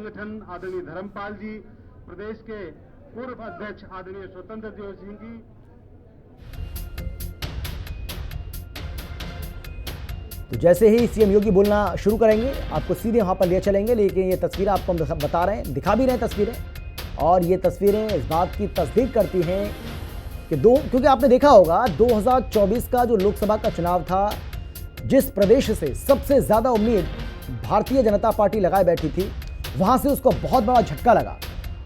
संगठन आदरणीय धर्मपाल जी, प्रदेश के पूर्व अध्यक्ष आदरणीय स्वतंत्र देव सिंह जी। तो जैसे ही सीएम योगी बोलना शुरू करेंगे आपको सीधे वहां पर ले चलेंगे, लेकिन ये तस्वीरें आपको हम बता रहे हैं, दिखा भी रहे हैं तस्वीरें, और ये तस्वीरें इस बात की तस्दीक करती हैं कि क्योंकि आपने देखा होगा 2024 का जो लोकसभा का चुनाव था, जिस प्रदेश से सबसे ज्यादा उम्मीद भारतीय जनता पार्टी लगाए बैठी थी, वहां से उसको बहुत बड़ा झटका लगा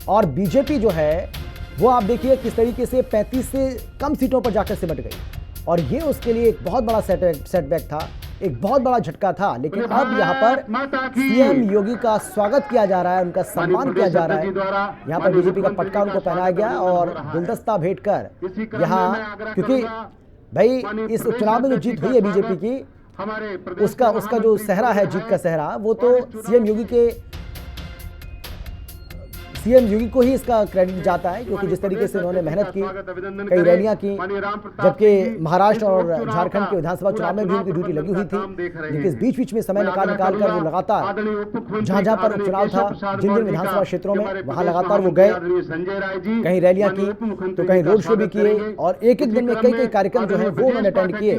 और बीजेपी जो है वो आप देखिए किस तरीके से 35 से कम सीटों पर जाकर सिमट गई, और ये उसके लिए एक बहुत बड़ा सेटबैक था, एक बहुत बड़ा झटका था। लेकिन अब यहाँ पर सीएम योगी का स्वागत किया जा रहा है, उनका सम्मान किया जा रहा है। यहाँ पर बीजेपी का पटका उनको पहनाया गया और गुलदस्ता भेंट कर यहाँ, क्योंकि भाई इस उपचुनाव में जो जीत हुई है बीजेपी की, उसका जो सेहरा है, जीत का सेहरा, वो तो सीएम योगी को ही इसका क्रेडिट जाता है, क्योंकि जिस तरीके से उन्होंने मेहनत की, कई रैलियां की, जबकि महाराष्ट्र और झारखंड के विधानसभा चुनाव में भी उनकी ड्यूटी लगी हुई थी, लेकिन इस बीच में समय निकाल कर वो लगातार जहां पर उपचुनाव था, जिन विधानसभा क्षेत्रों में, वहां लगातार वो गए, कहीं रैलियां की तो कहीं रोड शो भी किए, और एक एक दिन में कई कार्यक्रम जो है वो उन्होंने अटेंड किए,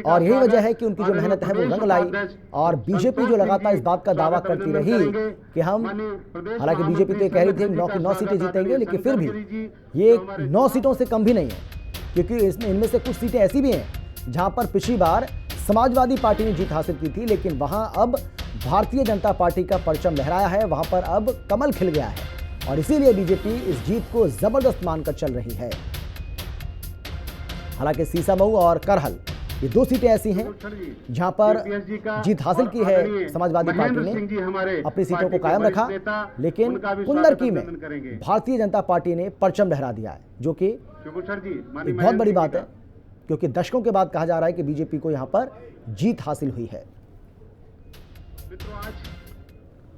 और यही वजह है कि उनकी जो मेहनत है वो रंग लाई। और बीजेपी जो लगातार इस बात का दावा करती रही कि हम, हालांकि बीजेपी तो कह रही थी 9 की 9 सीटें जीतेंगे, लेकिन फिर भी ये 9 सीटों से कम भी नहीं है, क्योंकि इसमें इनमें से कुछ सीटें ऐसी भी हैं जहां पर पिछली बार समाजवादी पार्टी ने जीत हासिल की थी, लेकिन वहां अब भारतीय जनता पार्टी का परचम लहराया है, वहां पर अब कमल खिल गया है, और इसीलिए बीजेपी इस जीत को जबरदस्त मानकर चल रही है। हालांकि सीसामऊ और करहल, ये 2 सीटें ऐसी हैं जहां पर जीत हासिल की है समाजवादी पार्टी ने, अपनी सीटों को कायम रखा, लेकिन कुंदरकी में भारतीय जनता पार्टी ने परचम लहरा दिया है, जो कि एक बहुत बड़ी बात है, क्योंकि दशकों के बाद कहा जा रहा है कि बीजेपी को यहां पर जीत हासिल हुई है।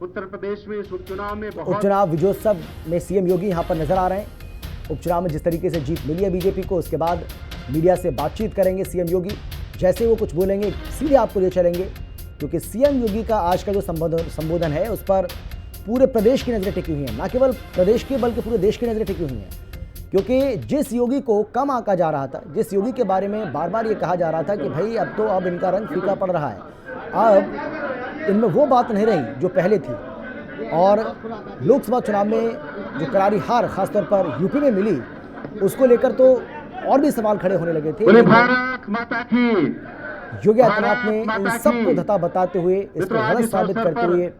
उत्तर प्रदेश में इस उपचुनाव में उपचुनाव विजयोत्सव में सीएम योगी यहां पर नजर आ रहे हैं। उपचुनाव में जिस तरीके से जीत मिली है बीजेपी को, उसके बाद मीडिया से बातचीत करेंगे सीएम योगी, जैसे वो कुछ बोलेंगे सीधे आपको ले चलेंगे, क्योंकि सीएम योगी का आज का जो संबोधन है उस पर पूरे प्रदेश की नजरें टिकी हुई हैं, न केवल प्रदेश की बल्कि पूरे देश की नजरें टिकी हुई हैं, क्योंकि जिस योगी को कम आंका जा रहा था, जिस योगी के बारे में बार बार ये कहा जा रहा था कि भाई अब इनका रंग फीका पड़ रहा है, अब इनमें वो बात नहीं रही जो पहले थी, और लोकसभा चुनाव में जो करारी हार खासतौर पर यूपी में मिली, उसको लेकर तो और भी सवाल खड़े होने लगे थे। योगी आदित्यनाथ ने इन सबको धता बताते हुए, इसको गलत साबित करते हुए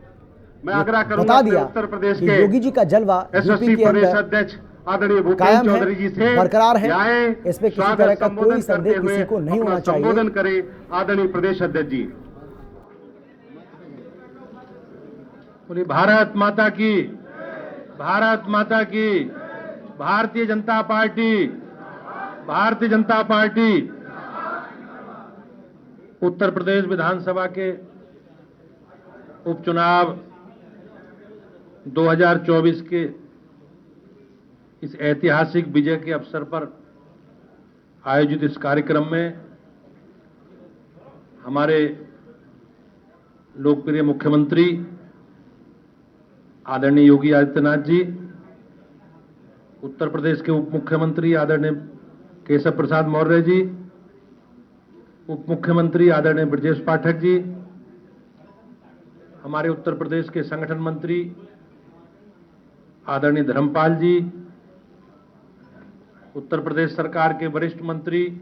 बता दिया कि योगी जी का जलवा यूपी के अंदर कायम है, बरकरार है, इसमें किसी तरह का कोई संदेह किसी को नहीं होना चाहिए। आदरणीय प्रदेश अध्यक्ष जी, बोले भारत माता की, भारत माता की, भारतीय जनता पार्टी, भारतीय जनता पार्टी। उत्तर प्रदेश विधानसभा के उपचुनाव 2024 के इस ऐतिहासिक विजय के अवसर पर आयोजित इस कार्यक्रम में हमारे लोकप्रिय मुख्यमंत्री आदरणीय योगी आदित्यनाथ जी, उत्तर प्रदेश के उप मुख्यमंत्री आदरणीय केशव प्रसाद मौर्य जी, उप मुख्यमंत्री आदरणीय ब्रजेश पाठक जी, हमारे उत्तर प्रदेश के संगठन मंत्री आदरणीय धर्मपाल जी, उत्तर प्रदेश सरकार के वरिष्ठ मंत्री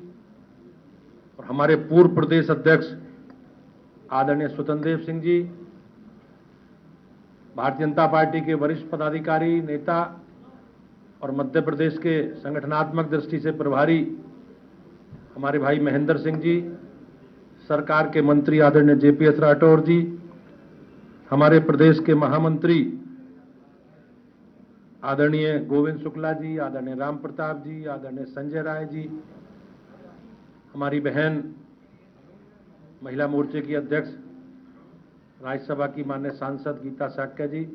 और हमारे पूर्व प्रदेश अध्यक्ष आदरणीय स्वतंत्र देव सिंह जी, भारतीय जनता पार्टी के वरिष्ठ पदाधिकारी, नेता और मध्य प्रदेश के संगठनात्मक दृष्टि से प्रभारी हमारे भाई महेंद्र सिंह जी, सरकार के मंत्री आदरणीय जेपीएस राठौर जी, हमारे प्रदेश के महामंत्री आदरणीय गोविंद शुक्ला जी, आदरणीय राम प्रताप जी, आदरणीय संजय राय जी, हमारी बहन महिला मोर्चे की अध्यक्ष राज्यसभा की माननीय सांसद गीता साक्य जी,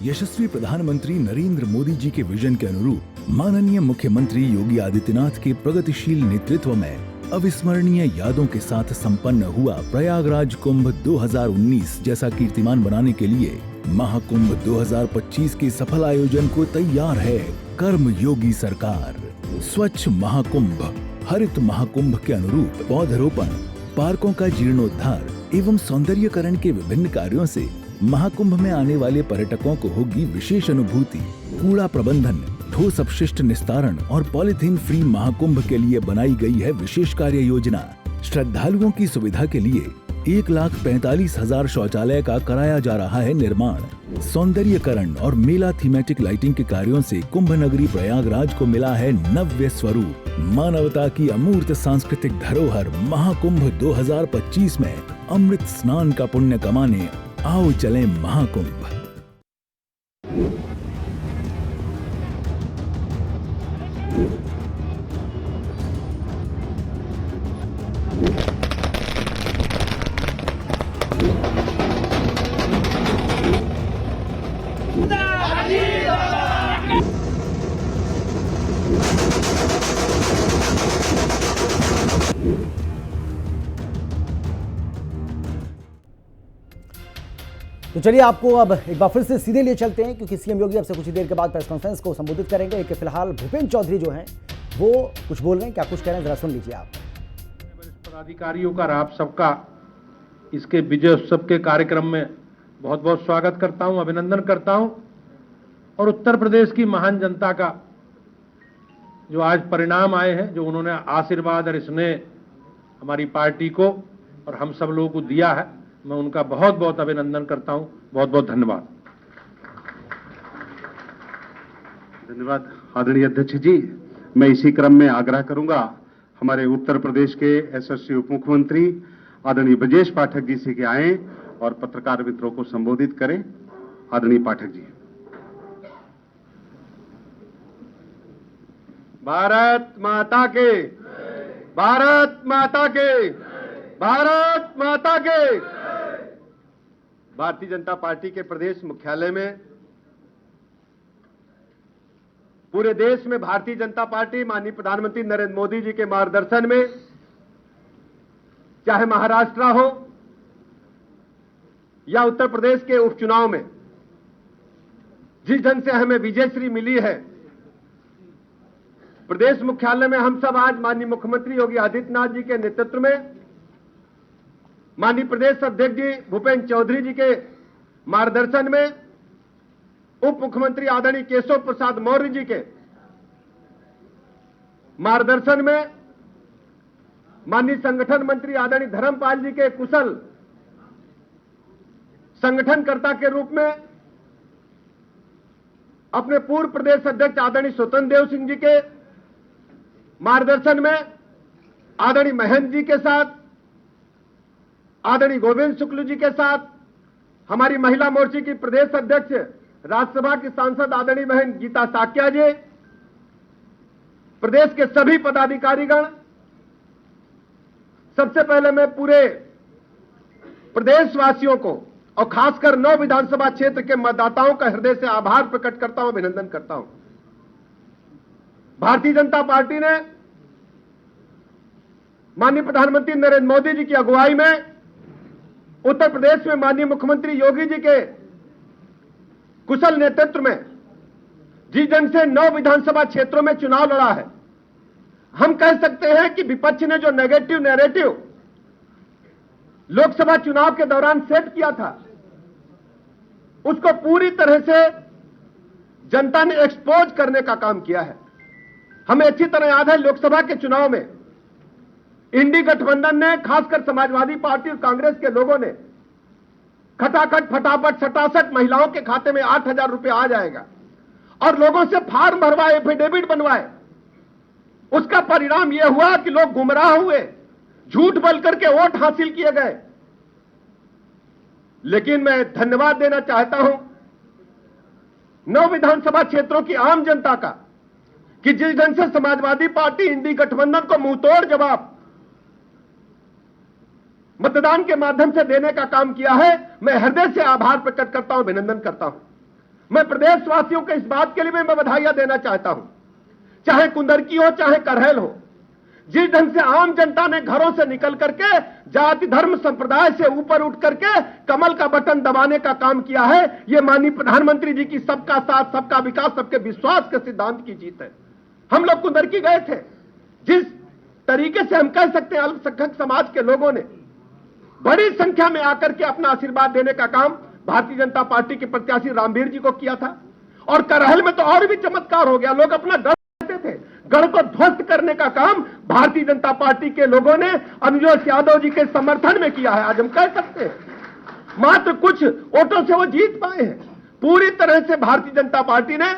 यशस्वी प्रधानमंत्री नरेंद्र मोदी जी के विजन के अनुरूप माननीय मुख्यमंत्री योगी आदित्यनाथ के प्रगतिशील नेतृत्व में अविस्मरणीय यादों के साथ संपन्न हुआ प्रयागराज कुंभ 2019 जैसा कीर्तिमान बनाने के लिए महाकुंभ 2025 के सफल आयोजन को तैयार है कर्म योगी सरकार। स्वच्छ महाकुंभ, हरित महाकुंभ के अनुरूप पौधरोपण, पार्कों का जीर्णोद्धार एवं सौंदर्यीकरण के विभिन्न कार्यों से महाकुंभ में आने वाले पर्यटकों को होगी विशेष अनुभूति। कूड़ा प्रबंधन, ठोस अपशिष्ट निस्तारण और पॉलीथीन फ्री महाकुंभ के लिए बनाई गई है विशेष कार्य योजना। श्रद्धालुओं की सुविधा के लिए 1,45,000 शौचालय का कराया जा रहा है निर्माण। सौंदर्यीकरण और मेला थीमेटिक लाइटिंग के कार्यों से कुंभ नगरी प्रयागराज को मिला है नव्य स्वरूप। मानवता की अमूर्त सांस्कृतिक धरोहर महाकुंभ 2025 में अमृत स्नान का पुण्य कमाने आओ चलें महाकुंभ। तो चलिए आपको अब एक बार फिर से सीधे लिए चलते हैं, क्योंकि सीएम योगी अब से कुछ ही देर के बाद प्रेस कॉन्फ्रेंस को संबोधित करेंगे। लेकिन फिलहाल भूपेंद्र चौधरी जो हैं वो कुछ बोल रहे हैं, क्या कुछ कह रहे हैं जरा सुन लीजिए आप। वरिष्ठ पदाधिकारियों का आप सबका इसके विजय उत्सव के कार्यक्रम में बहुत बहुत स्वागत करता हूं, अभिनंदन करता हूं। और उत्तर प्रदेश की महान जनता का जो आज परिणाम आए हैं, जो उन्होंने आशीर्वाद और स्नेह हमारी पार्टी को और हम सब लोगों को दिया है, मैं उनका बहुत बहुत अभिनंदन करता हूं। बहुत बहुत धन्यवाद। धन्यवाद आदरणीय अध्यक्ष जी। मैं इसी क्रम में आग्रह करूंगा हमारे उत्तर प्रदेश के यशस्वी उप मुख्यमंत्री आदरणीय ब्रजेश पाठक जी से कि आए और पत्रकार मित्रों को संबोधित करें। आदरणीय पाठक जी। भारत माता के, भारत माता के, भारत माता के। भारतीय जनता पार्टी के प्रदेश मुख्यालय में पूरे देश में भारतीय जनता पार्टी माननीय प्रधानमंत्री नरेंद्र मोदी जी के मार्गदर्शन में, चाहे महाराष्ट्र हो या उत्तर प्रदेश के उपचुनाव में, जिस ढंग से हमें विजयश्री मिली है, प्रदेश मुख्यालय में हम सब आज माननीय मुख्यमंत्री योगी आदित्यनाथ जी के नेतृत्व में, माननीय प्रदेश अध्यक्ष जी भूपेंद्र चौधरी जी के मार्गदर्शन में, उप मुख्यमंत्री आदरणीय केशव प्रसाद मौर्य जी के मार्गदर्शन में, माननीय संगठन मंत्री आदरणीय धर्मपाल जी के कुशल संगठनकर्ता के रूप में, अपने पूर्व प्रदेश अध्यक्ष आदरणीय स्वतंत्र देव सिंह जी के मार्गदर्शन में, आदरणीय महेंद्र जी के साथ, आदरणीय गोविंद शुक्ल जी के साथ, हमारी महिला मोर्चे की प्रदेश अध्यक्ष राज्यसभा की सांसद आदरणीय बहन गीता साक्या जी, प्रदेश के सभी पदाधिकारीगण, सबसे पहले मैं पूरे प्रदेशवासियों को और खासकर 9 विधानसभा क्षेत्र के मतदाताओं का हृदय से आभार प्रकट करता हूं, अभिनंदन करता हूं। भारतीय जनता पार्टी ने माननीय प्रधानमंत्री नरेंद्र मोदी जी की अगुवाई में उत्तर प्रदेश में माननीय मुख्यमंत्री योगी जी के कुशल नेतृत्व में जिस ढंग से 9 विधानसभा क्षेत्रों में चुनाव लड़ा है, हम कह सकते हैं कि विपक्ष ने जो नेगेटिव नैरेटिव लोकसभा चुनाव के दौरान सेट किया था, उसको पूरी तरह से जनता ने एक्सपोज करने का काम किया है। हमें अच्छी तरह याद है लोकसभा के चुनाव में इंडी गठबंधन ने, खासकर समाजवादी पार्टी और कांग्रेस के लोगों ने खटाखट फटाफट सटासट महिलाओं के खाते में 8,000 रुपए आ जाएगा और लोगों से फार्म भरवाए, एफिडेविट बनवाए। उसका परिणाम यह हुआ कि लोग गुमराह हुए, झूठ बोल करके वोट हासिल किए गए। लेकिन मैं धन्यवाद देना चाहता हूं 9 विधानसभा क्षेत्रों की आम जनता का, कि जिस ढंग से समाजवादी पार्टी इंडी गठबंधन को मुंहतोड़ जवाब मतदान के माध्यम से देने का काम किया है, मैं हृदय से आभार प्रकट करता हूं, अभिनंदन करता हूं। मैं प्रदेशवासियों को इस बात के लिए भी मैं बधाइयां देना चाहता हूं, चाहे कुंदरकी हो चाहे करहल हो, जिस ढंग से आम जनता ने घरों से निकल करके जाति धर्म संप्रदाय से ऊपर उठ करके कमल का बटन दबाने का काम किया है, यह माननीय प्रधानमंत्री जी की सबका साथ सबका विकास सबके विश्वास के सिद्धांत की जीत है। हम लोग कुंदरकी गए थे, जिस तरीके से हम कह सकते हैं अल्पसंख्यक समाज के लोगों ने बड़ी संख्या में आकर के अपना आशीर्वाद देने का काम भारतीय जनता पार्टी के प्रत्याशी रामवीर जी को किया था। और करहल में तो और भी चमत्कार हो गया, लोग अपना गढ़ कहते थे, गढ़ को ध्वस्त करने का काम भारतीय जनता पार्टी के लोगों ने अनुजोत यादव जी के समर्थन में किया है। आज हम कह सकते हैं मात्र कुछ वोटों से वो जीत पाए हैं। पूरी तरह से भारतीय जनता पार्टी ने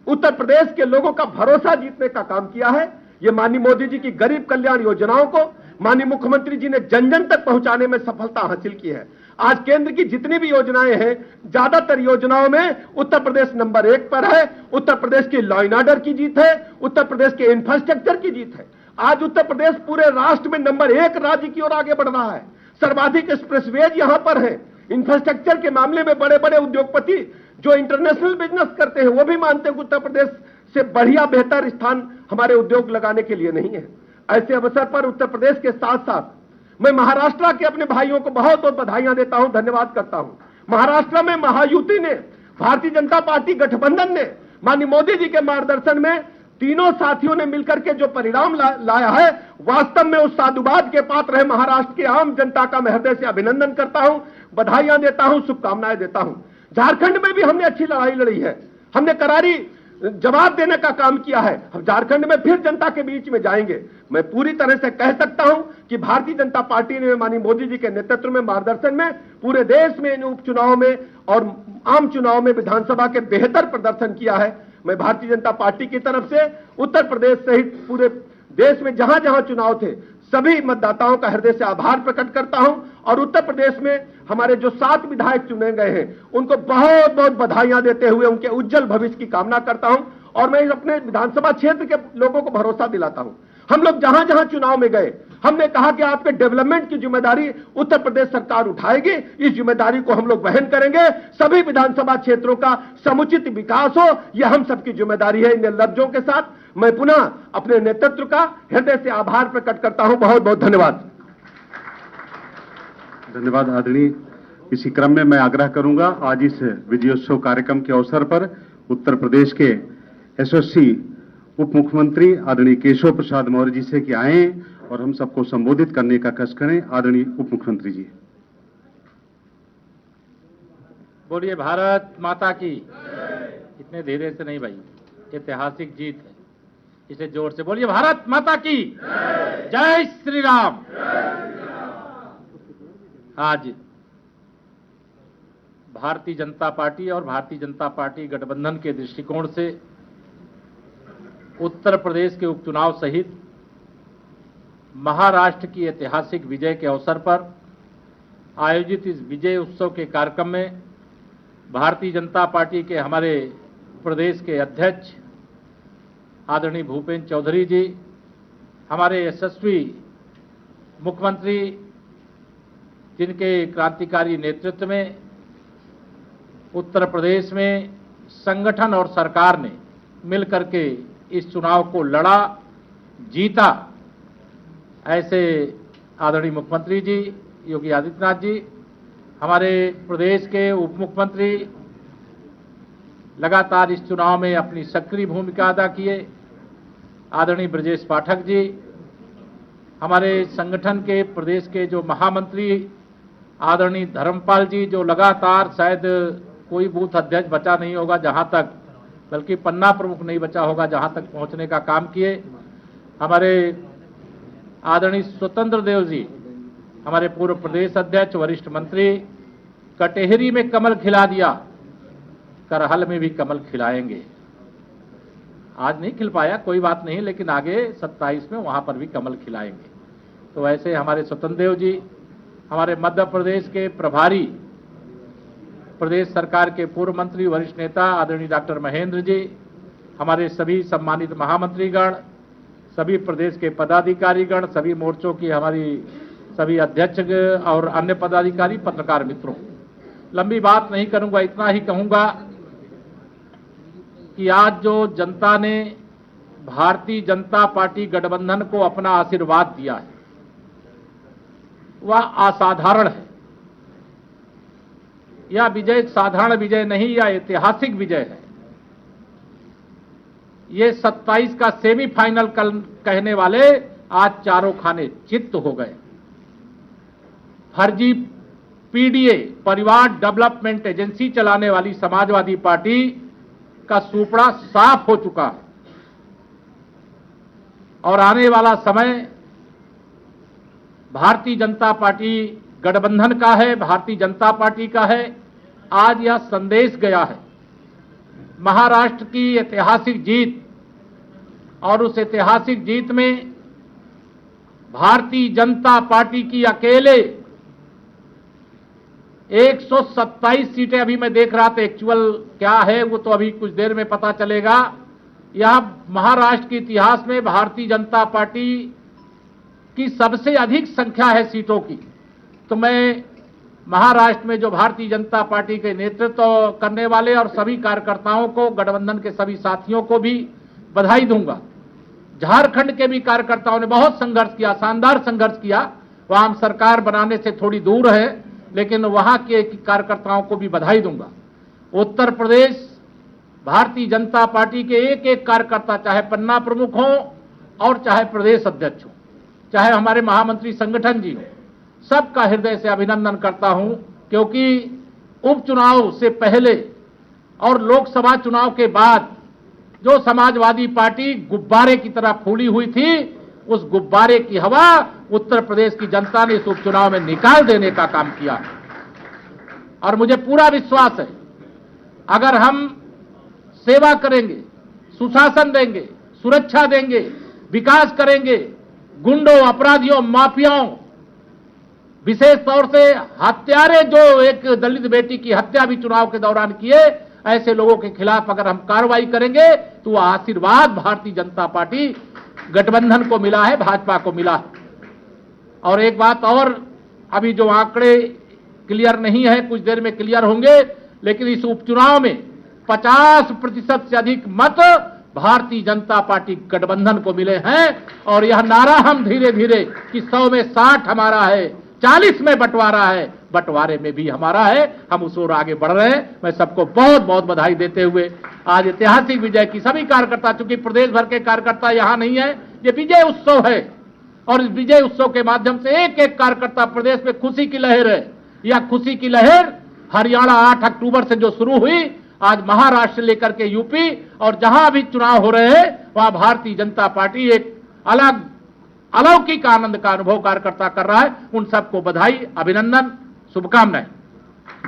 उत्तर प्रदेश के लोगों का भरोसा जीतने का काम किया है। ये माननीय मोदी जी की गरीब कल्याण योजनाओं को माननीय मुख्यमंत्री जी ने जन जन तक पहुंचाने में सफलता हासिल की है। आज केंद्र की जितनी भी योजनाएं हैं, ज्यादातर योजनाओं में उत्तर प्रदेश नंबर 1 पर है। उत्तर प्रदेश की लॉ एंड ऑर्डर की जीत है, उत्तर प्रदेश के इंफ्रास्ट्रक्चर की जीत है। आज उत्तर प्रदेश पूरे राष्ट्र में नंबर 1 राज्य की ओर आगे बढ़ रहा है। सर्वाधिक एक्सप्रेसवेज यहां पर है। इंफ्रास्ट्रक्चर के मामले में बड़े बड़े उद्योगपति जो इंटरनेशनल बिजनेस करते हैं वो भी मानते हैं कि उत्तर प्रदेश से बढ़िया बेहतर स्थान हमारे उद्योग लगाने के लिए नहीं है। ऐसे अवसर पर उत्तर प्रदेश के साथ साथ मैं महाराष्ट्र के अपने भाइयों को बहुत बहुत बधाइयां देता हूं, धन्यवाद करता हूं। महाराष्ट्र में महायुति ने, भारतीय जनता पार्टी गठबंधन ने माननीय मोदी जी के मार्गदर्शन में तीनों साथियों ने मिलकर के जो परिणाम लाया है, वास्तव में उस साधुवाद के पात्र है महाराष्ट्र की आम जनता का मैं हृदय से अभिनंदन करता हूं, बधाइयां देता हूं, शुभकामनाएं देता हूं। झारखंड में भी हमने अच्छी लड़ाई लड़ी है, हमने करारी जवाब देने का काम किया है। हम झारखंड में फिर जनता के बीच में जाएंगे। मैं पूरी तरह से कह सकता हूं कि भारतीय जनता पार्टी ने माननीय मोदी जी के नेतृत्व में मार्गदर्शन में पूरे देश में इन उपचुनाव में और आम चुनाव में विधानसभा के बेहतर प्रदर्शन किया है। मैं भारतीय जनता पार्टी की तरफ से उत्तर प्रदेश सहित पूरे देश में जहां जहां चुनाव थे सभी मतदाताओं का हृदय से आभार प्रकट करता हूं और उत्तर प्रदेश में हमारे जो 7 विधायक चुने गए हैं उनको बहुत बहुत बधाइयां देते हुए उनके उज्जवल भविष्य की कामना करता हूं। और मैं अपने विधानसभा क्षेत्र के लोगों को भरोसा दिलाता हूं, हम लोग जहां जहां चुनाव में गए हमने कहा कि आपके डेवलपमेंट की जिम्मेदारी उत्तर प्रदेश सरकार उठाएगी, इस जिम्मेदारी को हम लोग वहन करेंगे। सभी विधानसभा क्षेत्रों का समुचित विकास हो, यह हम सबकी जिम्मेदारी है। इन लफ्जों के साथ मैं पुनः अपने नेतृत्व का हृदय से आभार प्रकट करता हूं। बहुत बहुत धन्यवाद। धन्यवाद आदरणीय। इसी क्रम में मैं आग्रह करूंगा आज इस विजयोत्सव कार्यक्रम के अवसर पर उत्तर प्रदेश के यशस्वी उप मुख्यमंत्री आदरणीय केशव प्रसाद मौर्य जी से कि आए और हम सबको संबोधित करने का कष्ट करें। आदरणीय उप मुख्यमंत्री जी। बोलिए भारत माता की। इतने धीरे से नहीं भाई, ऐतिहासिक जीत है, इसे जोर से बोलिए भारत माता की जय श्री राम। आज भारतीय जनता पार्टी और भारतीय जनता पार्टी गठबंधन के दृष्टिकोण से उत्तर प्रदेश के उपचुनाव सहित महाराष्ट्र की ऐतिहासिक विजय के अवसर पर आयोजित इस विजय उत्सव के कार्यक्रम में भारतीय जनता पार्टी के हमारे प्रदेश के अध्यक्ष आदरणीय भूपेंद्र चौधरी जी, हमारे यशस्वी मुख्यमंत्री जिनके क्रांतिकारी नेतृत्व में उत्तर प्रदेश में संगठन और सरकार ने मिलकर के इस चुनाव को लड़ा, जीता, ऐसे आदरणीय मुख्यमंत्री जी योगी आदित्यनाथ जी, हमारे प्रदेश के उप मुख्यमंत्री लगातार इस चुनाव में अपनी सक्रिय भूमिका अदा किए, आदरणीय ब्रजेश पाठक जी, हमारे संगठन के प्रदेश के जो महामंत्री आदरणीय धर्मपाल जी, जो लगातार शायद कोई बूथ अध्यक्ष बचा नहीं होगा जहां तक, बल्कि पन्ना प्रमुख नहीं बचा होगा जहां तक पहुंचने का काम किए, हमारे आदरणीय स्वतंत्र देव जी, हमारे पूर्व प्रदेश अध्यक्ष वरिष्ठ मंत्री, कटेहरी में कमल खिला दिया, करहल में भी कमल खिलाएंगे। आज नहीं खिल पाया कोई बात नहीं, लेकिन आगे 27 में वहां पर भी कमल खिलाएंगे। तो ऐसे हमारे स्वतंत्र देव जी, हमारे मध्य प्रदेश के प्रभारी प्रदेश सरकार के पूर्व मंत्री वरिष्ठ नेता आदरणीय डॉक्टर महेंद्र जी, हमारे सभी सम्मानित महामंत्रीगण, सभी प्रदेश के पदाधिकारीगण, सभी मोर्चों की हमारी सभी अध्यक्ष और अन्य पदाधिकारी, पत्रकार मित्रों, लंबी बात नहीं करूंगा, इतना ही कहूंगा कि आज जो जनता ने भारतीय जनता पार्टी गठबंधन को अपना आशीर्वाद दिया है वह असाधारण है। यह विजय साधारण विजय नहीं, यह ऐतिहासिक विजय है। ये 27 का सेमीफाइनल कल कहने वाले आज चारों खाने चित्त हो गए। फर्जी पीडीए परिवार डेवलपमेंट एजेंसी चलाने वाली समाजवादी पार्टी का सूपड़ा साफ हो चुका है और आने वाला समय भारतीय जनता पार्टी गठबंधन का है, भारतीय जनता पार्टी का है। आज यह संदेश गया है, महाराष्ट्र की ऐतिहासिक जीत, और उस ऐतिहासिक जीत में भारतीय जनता पार्टी की अकेले 127 सीटें, अभी मैं देख रहा था एक्चुअल क्या है वो तो अभी कुछ देर में पता चलेगा। यह महाराष्ट्र के इतिहास में भारतीय जनता पार्टी की सबसे अधिक संख्या है सीटों की। तो मैं महाराष्ट्र में जो भारतीय जनता पार्टी के नेतृत्व करने वाले और सभी कार्यकर्ताओं को, गठबंधन के सभी साथियों को भी बधाई दूंगा। झारखंड के भी कार्यकर्ताओं ने बहुत संघर्ष किया, शानदार संघर्ष किया। वहां हम सरकार बनाने से थोड़ी दूर है, लेकिन वहां के कार्यकर्ताओं को भी बधाई दूंगा। उत्तर प्रदेश भारतीय जनता पार्टी के एक एक कार्यकर्ता, चाहे पन्ना प्रमुख हो और चाहे प्रदेश अध्यक्ष हो, चाहे हमारे महामंत्री संगठन जी हो, सबका हृदय से अभिनंदन करता हूं, क्योंकि उपचुनाव से पहले और लोकसभा चुनाव के बाद जो समाजवादी पार्टी गुब्बारे की तरह फूली हुई थी, उस गुब्बारे की हवा उत्तर प्रदेश की जनता ने इस उपचुनाव में निकाल देने का काम किया। और मुझे पूरा विश्वास है, अगर हम सेवा करेंगे, सुशासन देंगे, सुरक्षा देंगे, विकास करेंगे, गुंडों, अपराधियों, माफियाओं, विशेष तौर से हत्यारे जो एक दलित बेटी की हत्या भी चुनाव के दौरान किए, ऐसे लोगों के खिलाफ अगर हम कार्रवाई करेंगे तो वह आशीर्वाद भारतीय जनता पार्टी गठबंधन को मिला है, भाजपा को मिला है। और एक बात और, अभी जो आंकड़े क्लियर नहीं है, कुछ देर में क्लियर होंगे, लेकिन इस उपचुनाव में 50% से अधिक मत भारतीय जनता पार्टी गठबंधन को मिले हैं। और यह नारा हम धीरे धीरे कि 100 में 60 हमारा है, 40 में बंटवारा है, बंटवारे में भी हमारा है, हम उस ओर आगे बढ़ रहे हैं। मैं सबको बहुत बहुत बधाई देते हुए आज ऐतिहासिक विजय की सभी कार्यकर्ता, चूंकि प्रदेश भर के कार्यकर्ता यहां नहीं है, ये विजय उत्सव है और इस विजय उत्सव के माध्यम से एक एक कार्यकर्ता प्रदेश में खुशी की लहर है। यह खुशी की लहर हरियाणा 8 अक्टूबर से जो शुरू हुई, आज महाराष्ट्र से लेकर के यूपी और जहां भी चुनाव हो रहे हैं वहां भारतीय जनता पार्टी एक अलग अलौकिक आनंद का अनुभव कार्यकर्ता कर रहा है। उन सबको बधाई, अभिनंदन, शुभकामनाएं।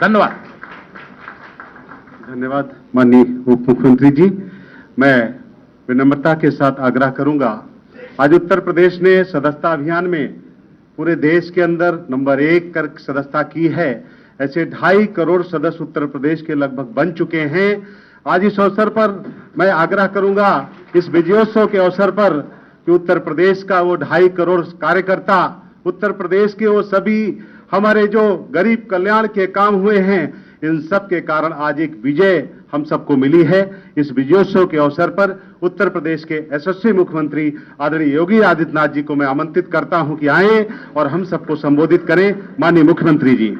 धन्यवाद। धन्यवाद माननीय उप मुख्यमंत्री जी। मैं विनम्रता के साथ आग्रह करूंगा, आज उत्तर प्रदेश ने सदस्यता अभियान में पूरे देश के अंदर नंबर 1 कर सदस्यता की है। ऐसे 2.5 करोड़ सदस्य उत्तर प्रदेश के लगभग बन चुके हैं। आज इस अवसर पर मैं आग्रह करूंगा, इस विजयोत्सव के अवसर पर, कि उत्तर प्रदेश का वो 2.5 करोड़ कार्यकर्ता, उत्तर प्रदेश के वो सभी हमारे जो गरीब कल्याण के काम हुए हैं, इन सब के कारण आज एक विजय हम सबको मिली है। इस विजयोत्सव के अवसर पर उत्तर प्रदेश के यशस्वी मुख्यमंत्री आदरणीय योगी आदित्यनाथ जी को मैं आमंत्रित करता हूं कि आए और हम सबको संबोधित करें। माननीय मुख्यमंत्री जी।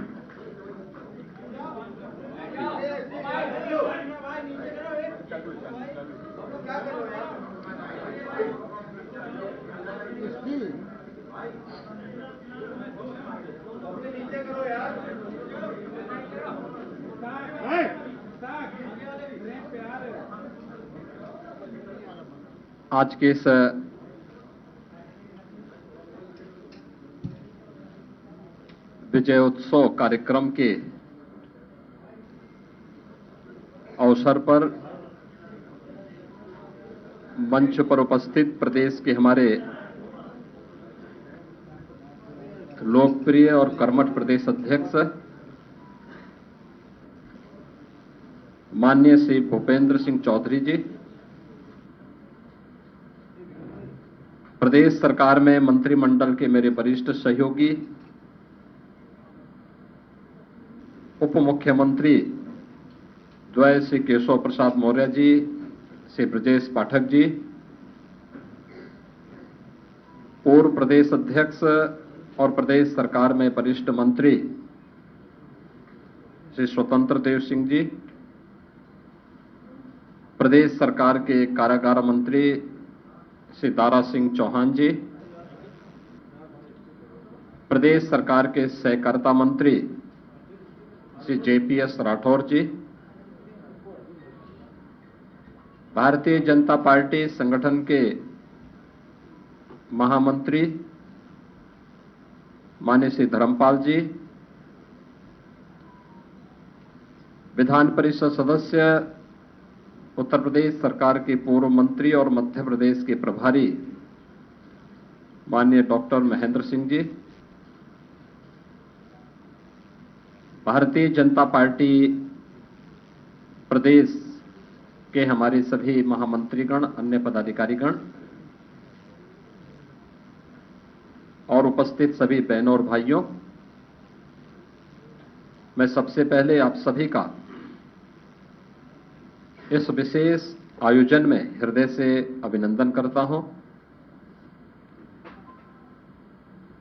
आज के इस विजयोत्सव कार्यक्रम के अवसर पर मंच पर उपस्थित प्रदेश के हमारे लोकप्रिय और कर्मठ प्रदेश अध्यक्ष माननीय श्री भूपेंद्र सिंह चौधरी जी, प्रदेश सरकार में मंत्रिमंडल के मेरे वरिष्ठ सहयोगी, उप मुख्यमंत्री द्वय श्री केशव प्रसाद मौर्य जी, श्री ब्रजेश पाठक जी, पूर्व प्रदेश अध्यक्ष और प्रदेश सरकार में वरिष्ठ मंत्री श्री स्वतंत्र देव सिंह जी, प्रदेश सरकार के कारागार मंत्री श्री दारा सिंह चौहान जी, प्रदेश सरकार के सहकारिता मंत्री श्री जेपीएस राठौर जी, भारतीय जनता पार्टी संगठन के महामंत्री माननीय श्री धर्मपाल जी, विधान परिषद सदस्य उत्तर प्रदेश सरकार के पूर्व मंत्री और मध्य प्रदेश के प्रभारी माननीय डॉक्टर महेंद्र सिंह जी, भारतीय जनता पार्टी प्रदेश के हमारे सभी महामंत्रीगण, अन्य पदाधिकारीगण और उपस्थित सभी बहनों और भाइयों, मैं सबसे पहले आप सभी का इस विशेष आयोजन में हृदय से अभिनंदन करता हूं।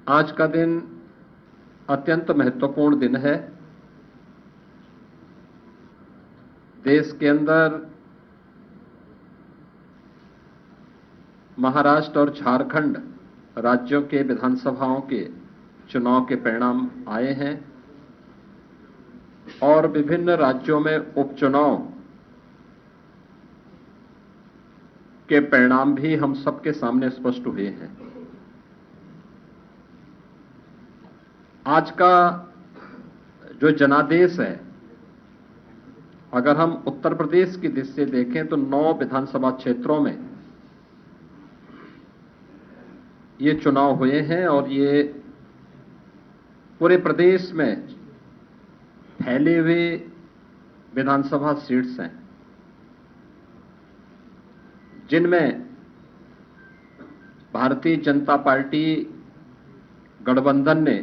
आज का दिन अत्यंत महत्वपूर्ण दिन है। देश के अंदर महाराष्ट्र और झारखंड राज्यों के विधानसभाओं के चुनाव के परिणाम आए हैं और विभिन्न राज्यों में उपचुनाव के परिणाम भी हम सबके सामने स्पष्ट हुए हैं। आज का जो जनादेश है, अगर हम उत्तर प्रदेश की दृष्टि से देखें तो 9 विधानसभा क्षेत्रों में ये चुनाव हुए हैं और ये पूरे प्रदेश में फैले हुए विधानसभा सीट्स हैं, जिनमें भारतीय जनता पार्टी गठबंधन ने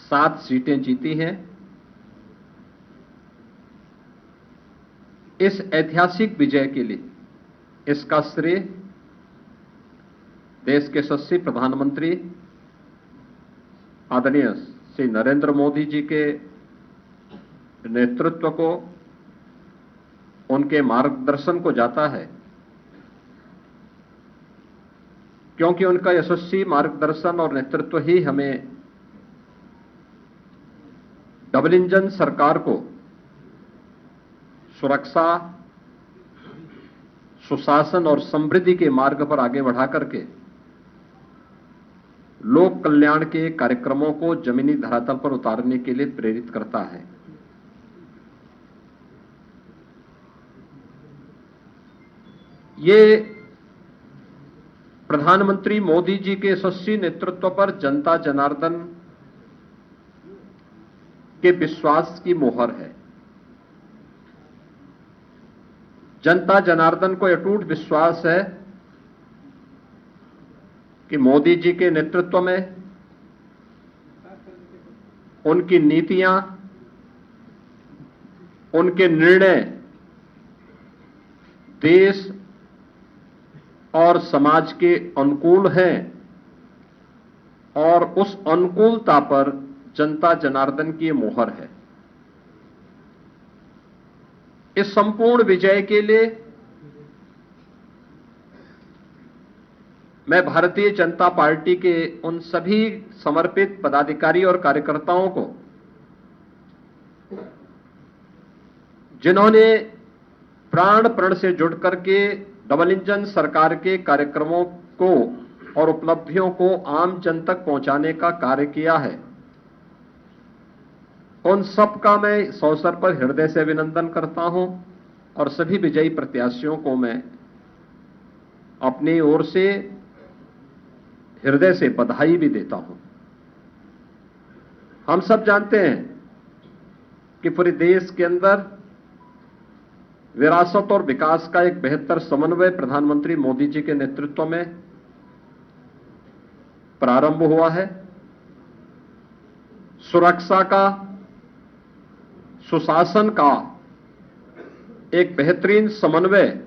7 सीटें जीती हैं। इस ऐतिहासिक विजय के लिए इसका श्रेय देश के यशस्वी प्रधानमंत्री आदरणीय श्री नरेंद्र मोदी जी के नेतृत्व को, उनके मार्गदर्शन को जाता है, क्योंकि उनका यशस्वी मार्गदर्शन और नेतृत्व ही हमें डबल इंजन सरकार को सुरक्षा, सुशासन और समृद्धि के मार्ग पर आगे बढ़ा करके लोक कल्याण के कार्यक्रमों को जमीनी धरातल पर उतारने के लिए प्रेरित करता है। ये प्रधानमंत्री मोदी जी के यशस्वी नेतृत्व पर जनता जनार्दन के विश्वास की मोहर है। जनता जनार्दन को अटूट विश्वास है कि मोदी जी के नेतृत्व में उनकी नीतियां, उनके निर्णय देश और समाज के अनुकूल हैं और उस अनुकूलता पर जनता जनार्दन की मोहर है। इस संपूर्ण विजय के लिए मैं भारतीय जनता पार्टी के उन सभी समर्पित पदाधिकारी और कार्यकर्ताओं को, जिन्होंने प्राण प्रण से जुड़ करके डबल इंजन सरकार के कार्यक्रमों को और उपलब्धियों को आम जन तक पहुंचाने का कार्य किया है, उन सब का मैं इस अवसर पर हृदय से अभिनंदन करता हूं और सभी विजयी प्रत्याशियों को मैं अपनी ओर से हृदय से बधाई भी देता हूं। हम सब जानते हैं कि पूरे देश के अंदर विरासत और विकास का एक बेहतर समन्वय प्रधानमंत्री मोदी जी के नेतृत्व में प्रारंभ हुआ है। सुरक्षा का, सुशासन का एक बेहतरीन समन्वय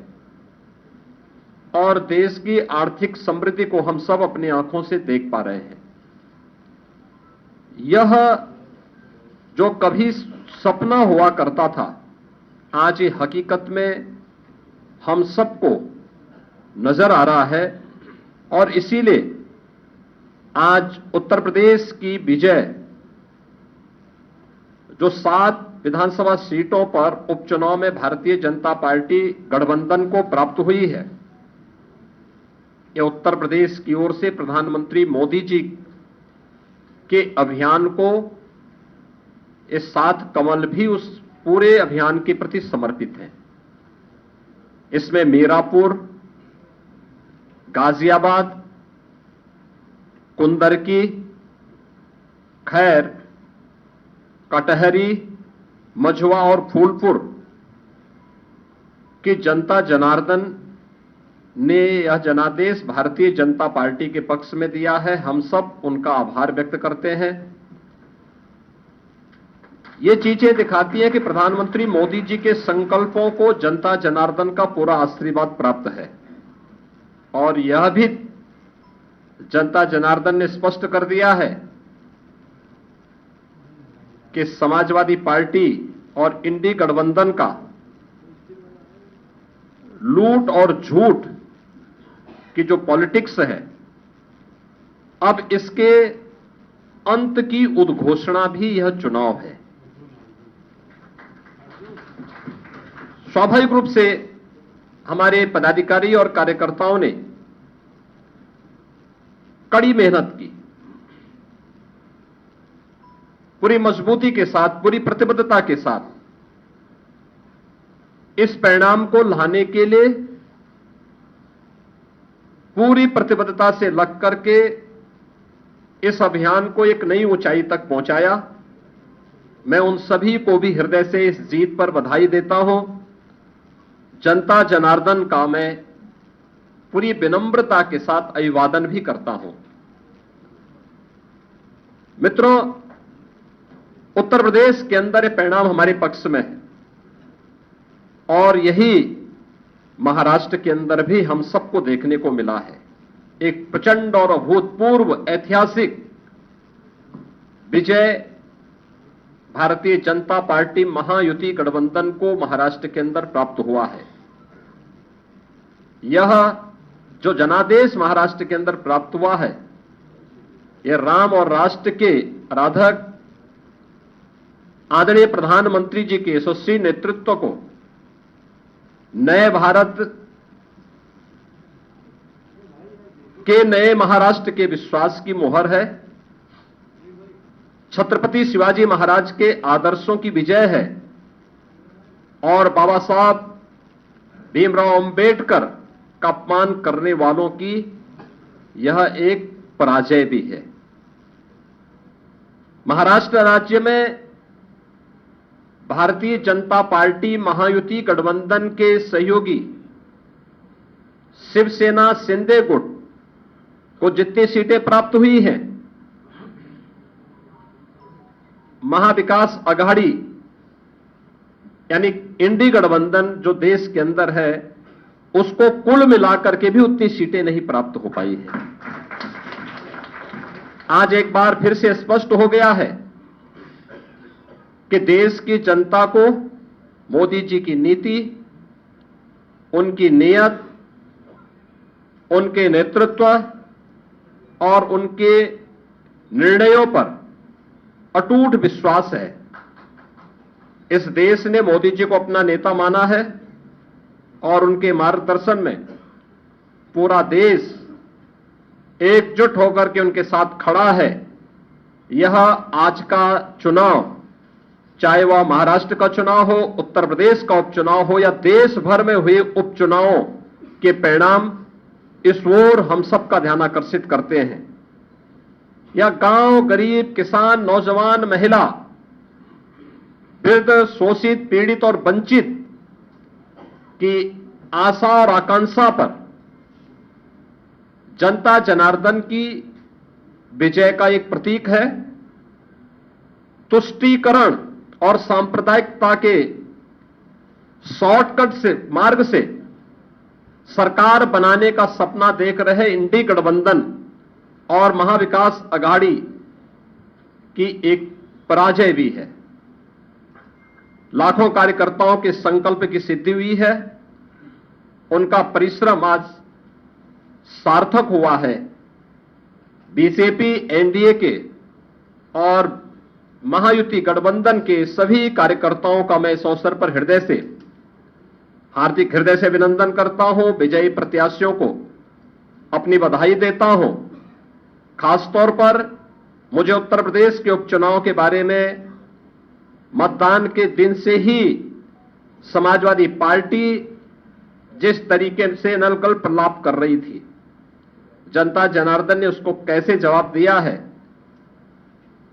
और देश की आर्थिक समृद्धि को हम सब अपनी आंखों से देख पा रहे हैं। यह जो कभी सपना हुआ करता था, आज ये हकीकत में हम सबको नजर आ रहा है। और इसीलिए आज उत्तर प्रदेश की विजय जो 7 विधानसभा सीटों पर उपचुनाव में भारतीय जनता पार्टी गठबंधन को प्राप्त हुई है, यह उत्तर प्रदेश की ओर से प्रधानमंत्री मोदी जी के अभियान को, इस 7 कमल भी उस पूरे अभियान के प्रति समर्पित है। इसमें मीरापुर, गाजियाबाद, कुंदरकी, खैर, कटहरी, मझवा और फूलपुर की जनता जनार्दन ने यह जनादेश भारतीय जनता पार्टी के पक्ष में दिया है। हम सब उनका आभार व्यक्त करते हैं। ये चीजें दिखाती हैं कि प्रधानमंत्री मोदी जी के संकल्पों को जनता जनार्दन का पूरा आशीर्वाद प्राप्त है। और यह भी जनता जनार्दन ने स्पष्ट कर दिया है कि समाजवादी पार्टी और इंडी गठबंधन का लूट और झूठ की जो पॉलिटिक्स है, अब इसके अंत की उद्घोषणा भी यह चुनाव है। स्वाभाविक रूप से हमारे पदाधिकारी और कार्यकर्ताओं ने कड़ी मेहनत की, पूरी मजबूती के साथ, पूरी प्रतिबद्धता के साथ इस परिणाम को लाने के लिए पूरी प्रतिबद्धता से लग करके इस अभियान को एक नई ऊंचाई तक पहुंचाया। मैं उन सभी को भी हृदय से इस जीत पर बधाई देता हूं। जनता जनार्दन का मैं पूरी विनम्रता के साथ अभिवादन भी करता हूं। मित्रों, उत्तर प्रदेश के अंदर ये परिणाम हमारे पक्ष में है और यही महाराष्ट्र के अंदर भी हम सबको देखने को मिला है। एक प्रचंड और अभूतपूर्व ऐतिहासिक विजय भारतीय जनता पार्टी महायुति गठबंधन को महाराष्ट्र के अंदर प्राप्त हुआ है। यह जो जनादेश महाराष्ट्र के अंदर प्राप्त हुआ है, यह राम और राष्ट्र के आराधक आदरणीय प्रधानमंत्री जी के यशस्वी नेतृत्व को, नए भारत के नए महाराष्ट्र के विश्वास की मोहर है। छत्रपति शिवाजी महाराज के आदर्शों की विजय है और बाबा साहब भीमराव अंबेडकर का अपमान करने वालों की यह एक पराजय भी है। महाराष्ट्र राज्य में भारतीय जनता पार्टी महायुति गठबंधन के सहयोगी शिवसेना शिंदे गुट को जितनी सीटें प्राप्त हुई हैं, महाविकास आघाड़ी यानी इंडी गठबंधन जो देश के अंदर है, उसको कुल मिलाकर के भी उतनी सीटें नहीं प्राप्त हो पाई है। आज एक बार फिर से स्पष्ट हो गया है कि देश की जनता को मोदी जी की नीति, उनकी नीयत, उनके नेतृत्व और उनके निर्णयों पर अटूट विश्वास है। इस देश ने मोदी जी को अपना नेता माना है और उनके मार्गदर्शन में पूरा देश एकजुट होकर के उनके साथ खड़ा है। यह आज का चुनाव, चाहे वह महाराष्ट्र का चुनाव हो, उत्तर प्रदेश का उपचुनाव हो या देश भर में हुए उपचुनावों के परिणाम, इस ओर हम सबका ध्यान आकर्षित करते हैं। या गांव, गरीब, किसान, नौजवान, महिला, वृद्ध, शोषित, पीड़ित और वंचित की आशा और आकांक्षा पर जनता जनार्दन की विजय का एक प्रतीक है। तुष्टीकरण और सांप्रदायिकता के शॉर्टकट से मार्ग से सरकार बनाने का सपना देख रहे इंडी गठबंधन और महाविकास अघाड़ी की एक पराजय भी है। लाखों कार्यकर्ताओं के संकल्प की सिद्धि हुई है। उनका परिश्रम आज सार्थक हुआ है। बीजेपी, एनडीए के और महायुति गठबंधन के सभी कार्यकर्ताओं का मैं इस अवसर पर हार्दिक हृदय से अभिनंदन करता हूं। विजयी प्रत्याशियों को अपनी बधाई देता हूं। खासतौर पर मुझे उत्तर प्रदेश के उपचुनाव के बारे में मतदान के दिन से ही समाजवादी पार्टी जिस तरीके से नलकल प्रलाप कर रही थी, जनता जनार्दन ने उसको कैसे जवाब दिया है।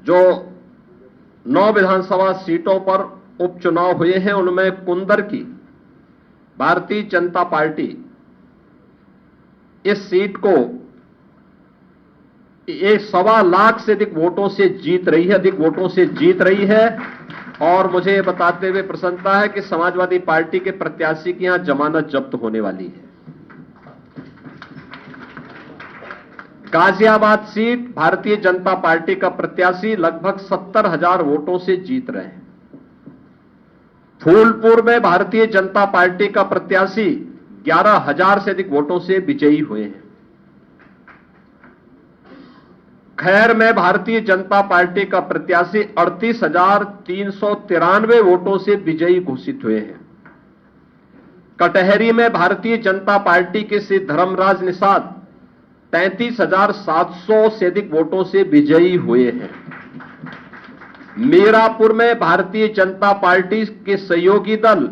जो 9 विधानसभा सीटों पर उपचुनाव हुए हैं उनमें कुंदर की भारतीय जनता पार्टी इस सीट को 1.25 लाख से अधिक वोटों से जीत रही है। और मुझे ये बताते हुए प्रसन्नता है कि समाजवादी पार्टी के प्रत्याशी की यहां जमानत जब्त होने वाली है। गाजियाबाद सीट भारतीय जनता पार्टी का प्रत्याशी लगभग 70,000 वोटों से जीत रहे हैं। फूलपुर में भारतीय जनता पार्टी का प्रत्याशी 11,000 से अधिक वोटों से विजयी हुए हैं। खैर में भारतीय जनता पार्टी का प्रत्याशी 38,393 वोटों से विजयी घोषित हुए हैं। कटहरी में भारतीय जनता पार्टी के श्री धर्मराज निषाद 33,700 से अधिक वोटों से विजयी हुए हैं। मीरापुर में भारतीय जनता पार्टी के सहयोगी दल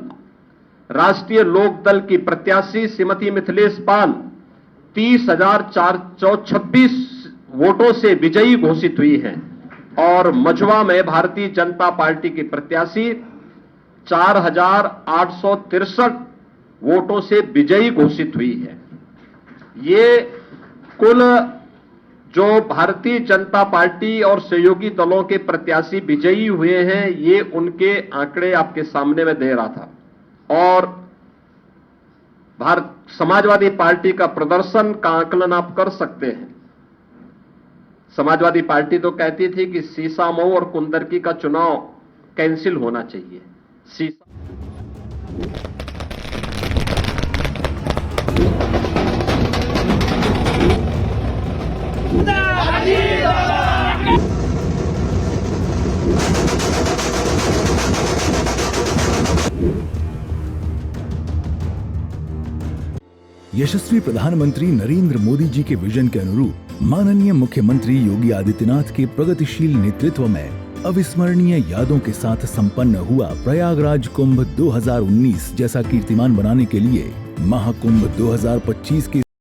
राष्ट्रीय लोक दल की प्रत्याशी श्रीमती मिथिलेश पाल 30,426 वोटों से विजयी घोषित हुई हैं। और मझवा में भारतीय जनता पार्टी की प्रत्याशी 4,863 वोटों से विजयी घोषित हुई है। ये कुल जो भारतीय जनता पार्टी और सहयोगी दलों के प्रत्याशी विजयी हुए हैं, ये उनके आंकड़े आपके सामने में दे रहा था। और समाजवादी पार्टी का प्रदर्शन का आकलन आप कर सकते हैं। समाजवादी पार्टी तो कहती थी कि सीसामऊ और कुंदरकी का चुनाव कैंसिल होना चाहिए। यशस्वी प्रधानमंत्री नरेंद्र मोदी जी के विजन के अनुरूप माननीय मुख्यमंत्री योगी आदित्यनाथ के प्रगतिशील नेतृत्व में अविस्मरणीय यादों के साथ संपन्न हुआ प्रयागराज कुंभ 2019 जैसा कीर्तिमान बनाने के लिए महाकुंभ 2025 के